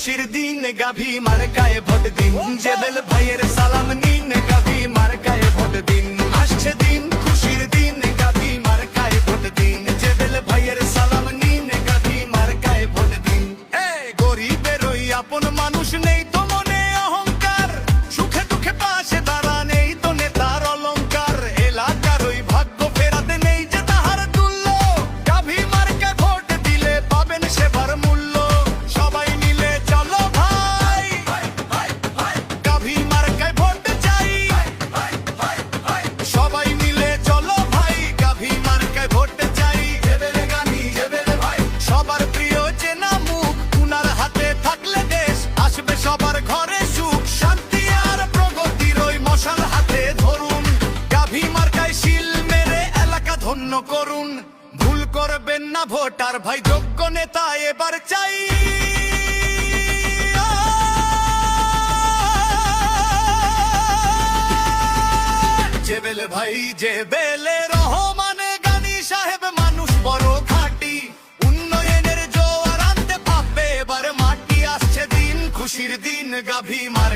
খুশির দিন গাভী মার্কায় ভোট দিন জেবেল ভাইয়ের সালাম নিন গাভী মার্কায় ভোট দিন আসছে দিন খুশির দিন গাভী মার্কায় ভোট দিন জেবেল ভাইয়ের সালাম নিন গাভী মার্কায় ভোট দিন গরিবের ওই আপন মানুষ নেই তো মনে অহংকার সুখে দুঃখে পাশে দাঁড়া নেই তো নেতার অলংকার এলাকার ওই ভাগ্য ফেরাতে নেই যে তাহার তুল্য গাভী মার্কায় ভোট দিলে পাবেন সেবার মূল্য সবাই মিলে চলো ভাই গাভী মার্কায় ভোট চাই সবাই মিলে চলো ভাই গাভী মার্কায় ভোট চাই জেবেলে গাভী জেবেলে ভাই সবার প্রিয় চেনা মুখ উনার হাতে থাকলে দেশ আসবে সবার ঘরে সুখ শান্তি আর প্রগতির ওই মশাল হাতে ধরুন গাভী মার্কায় শিল মেরে এলাকা ধন্য করুন ভুল করবেন না ভোটার ভাই যোগ্য নেতা এবার চাই জেবেল ভাই জেবেলে রহমানে গানি সাহেব মানুষ বড় খাঁটি উন্নয়নের জোয়ার আনতে পারবে এবার মাটি আসছে দিন খুশির দিন গাভী মার্কা